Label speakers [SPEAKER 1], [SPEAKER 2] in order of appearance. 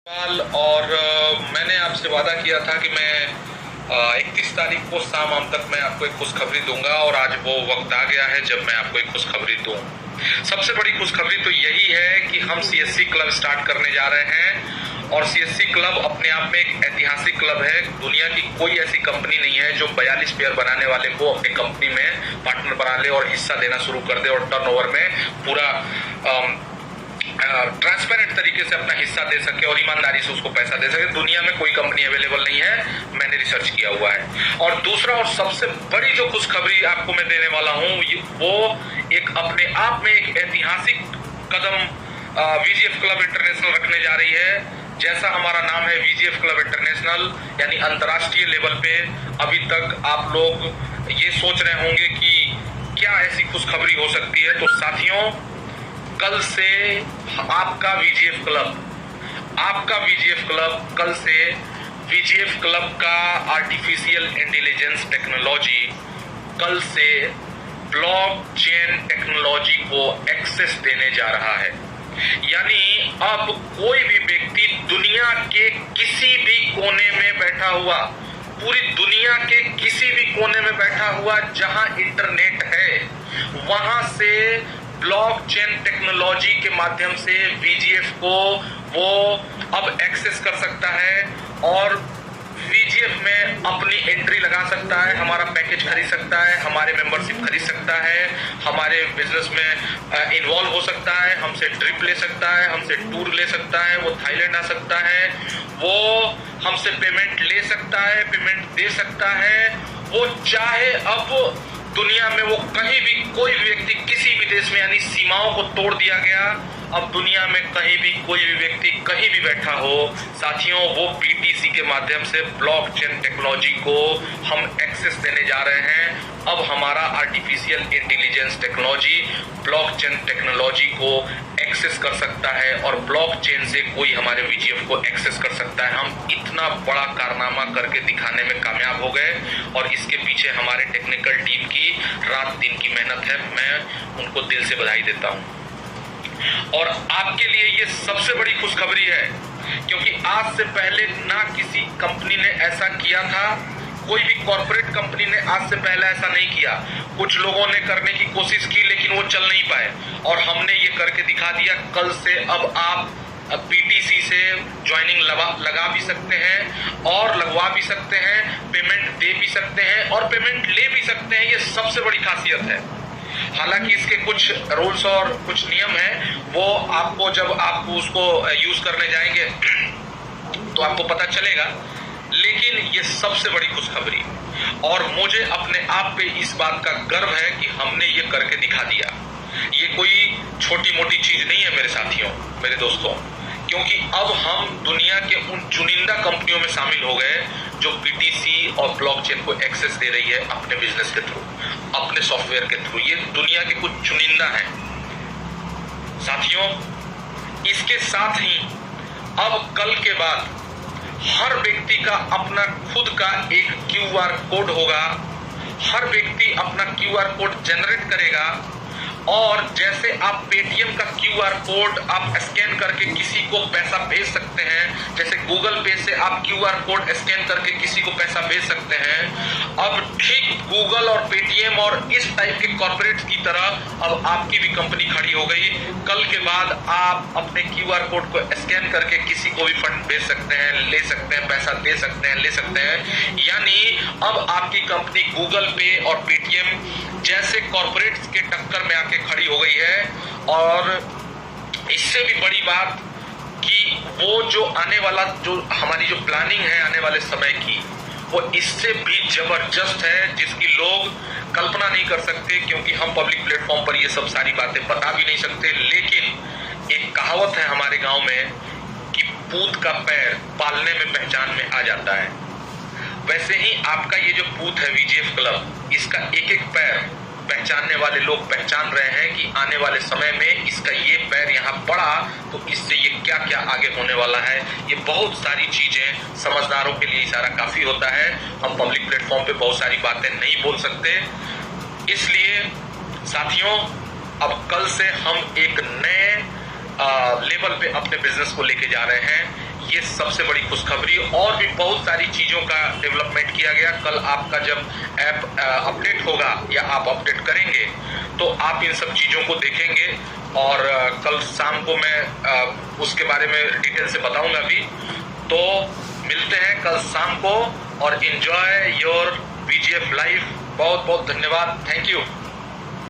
[SPEAKER 1] और मैंने आपसे वादा किया था कि मैं 31 तारीख को शाम तक मैं आपको एक खुशखबरी दूंगा और आज वो वक्त आ गया है जब मैं आपको एक खुशखबरी दूं। सबसे बड़ी खुशखबरी तो यही है कि हम सीएससी क्लब स्टार्ट करने जा रहे हैं और सीएससी क्लब अपने आप में एक ऐतिहासिक क्लब है। दुनिया की कोई ऐसी कंपनी नहीं है जो 42 पेयर बनाने वाले को अपनी कंपनी में पार्टनर बना ले और हिस्सा देना शुरू कर दे और टर्नओवर में पूरा ट्रांसपेरेंट तरीके से अपना हिस्सा दे सके और ईमानदारी से उसको पैसा दे सके। दुनिया में कोई कंपनी अवेलेबल नहीं है, मैंने रिसर्च किया हुआ है। और दूसरा और सबसे बड़ी जो खुशखबरी आपको मैं देने वाला हूं वो एक अपने आप में एक ऐतिहासिक कदम वीजीएफ क्लब इंटरनेशनल रखने जा रही है। जैसा हमारा नाम है वीजीएफ क्लब इंटरनेशनल, यानी अंतर्राष्ट्रीय लेवल पे अभी तक आप लोग ये सोच रहे होंगे कि क्या ऐसी खुशखबरी हो सकती है। तो साथियों, कल से आपका वीजीएफ क्लब कल से वीजीएफ क्लब का आर्टिफिशियल इंटेलिजेंस टेक्नोलॉजी कल से ब्लॉकचेन टेक्नोलॉजी को एक्सेस देने जा रहा है। यानी अब कोई भी व्यक्ति दुनिया के किसी भी कोने में बैठा हुआ, पूरी दुनिया के किसी भी कोने में बैठा हुआ जहां इंटरनेट है, वहां से ब्लॉकचेन टेक्नोलॉजी के माध्यम से वीजीएफ को वो अब एक्सेस कर सकता है और वीजीएफ में अपनी एंट्री लगा सकता है, हमारा पैकेज खरीद सकता है, हमारे मेंबरशिप खरीद सकता है, हमारे बिजनेस में इन्वॉल्व हो सकता है, हमसे ट्रिप ले सकता है, हमसे टूर ले सकता है, वो थाईलैंड आ सकता है, वो हमसे पेमेंट ले सकता है, पेमेंट दे सकता है। वो चाहे अब दुनिया में वो कहीं भी कोई भी व्यक्ति किसी भी देश में, यानी सीमाओं को तोड़ दिया गया, अब दुनिया में कहीं भी कोई भी व्यक्ति कहीं भी बैठा हो, साथियों, वो बीटीसी के माध्यम से ब्लॉकचेन टेक्नोलॉजी को हम एक्सेस देने जा रहे हैं। अब हमारा artificial intelligence technology blockchain technology को एक्सेस कर सकता है और ब्लॉकचेन से कोई हमारे वीजीएफ को एक्सेस कर सकता है। हम इतना बड़ा कारनामा करके दिखाने में कामयाब हो गए और इसके पीछे हमारे टेक्निकल टीम की रात दिन की मेहनत है। मैं उनको दिल से बधाई देता हूं। और आपके लिए ये सबसे बड़ी खुशखबरी है, क्योंकि आज से पहले ना किसी कंपनी ने ऐसा किया था, कोई भी कॉर्पोरेट कंपनी ने आज से पहले ऐसा नहीं किया। कुछ लोगों ने करने की कोशिश की लेकिन वो चल नहीं पाए और हमने ये करके दिखा दिया। कल से अब आप बीटीसी से ज्वाइनिंग लगा भी सकते हैं और लगवा भी सकते हैं, पेमेंट दे भी सकते हैं और पेमेंट ले भी सकते हैं। ये सबसे बड़ी खासियत है। हालांकि इसके कुछ रूल्स और कुछ नियम हैं, वो आपको जब आप उसको यूज करने जाएंगे तो आपको पता चलेगा। लेकिन ये सबसे बड़ी खुशखबरी, और मुझे अपने आप पे इस बात का गर्व है कि हमने ये करके दिखा दिया। ये कोई छोटी मोटी चीज नहीं है मेरे साथियों, मेरे दोस्तों, क्योंकि अब हम दुनिया के उन चुनिंदा कंपनियों में शामिल हो गए जो बीटीसी और ब्लॉकचेन को एक्सेस दे रही है अपने बिजनेस के थ्रू, अपने सॉफ्टवेयर के थ्रू। ये दुनिया के कुछ चुनिंदा हैं साथियों। इसके साथ ही अब कल के बाद हर व्यक्ति का अपना खुद का एक क्यूआर कोड होगा। हर व्यक्ति अपना क्यूआर कोड जनरेट करेगा और जैसे आप पेटीएम का क्यूआर कोड आप स्कैन करके किसी को पैसा भेज सकते हैं, जैसे गूगल पे से आप क्यूआर कोड स्कैन करके किसी को पैसा भेज सकते हैं, अब ठीक गूगल और पेटीएम और इस टाइप के कॉर्पोरेट्स की तरह अब आपकी भी कंपनी खड़ी हो गई। कल के बाद आप अपने क्यूआर कोड को स्कैन करके किसी को भी फंड भेज सकते हैं, ले सकते हैं, पैसा दे सकते हैं, ले सकते हैं। यानी अब आपकी कंपनी गूगल पे और पेटीएम जैसे कॉर्पोरेट्स के टक्कर में आके खड़ी हो गई है। और इससे भी बड़ी बात कि वो जो आने वाला, जो हमारी जो प्लानिंग है आने वाले समय की, वो इससे भी जबरदस्त है, जिसकी लोग कल्पना नहीं कर सकते, क्योंकि हम पब्लिक प्लेटफॉर्म पर ये सब सारी बातें बता भी नहीं सकते। लेकिन एक कहावत है हमारे गांव में कि पूत का पैर पालने में पहचान में आ जाता है। वैसे ही आपका ये जो पूत है वीजीएफ क्लब, इसका एक एक पैर पहचानने वाले लोग पहचान रहे हैं कि आने वाले समय में इसका ये पैर यहाँ पड़ा तो इससे ये क्या क्या आगे होने वाला है। ये बहुत सारी चीजें समझदारों के लिए इशारा काफी होता है। हम पब्लिक प्लेटफॉर्म पे बहुत सारी बातें नहीं बोल सकते, इसलिए साथियों अब कल से हम एक नए लेवल पे अपने बिजनेस को लेके जा रहे हैं। ये सबसे बड़ी खुशखबरी। और भी बहुत सारी चीज़ों का डेवलपमेंट किया गया। कल आपका जब ऐप अपडेट होगा या आप अपडेट करेंगे तो आप इन सब चीज़ों को देखेंगे, और कल शाम को मैं उसके बारे में डिटेल से बताऊंगा भी। तो मिलते हैं कल शाम को, और एंजॉय योर VGF लाइफ। बहुत बहुत धन्यवाद, थैंक यू।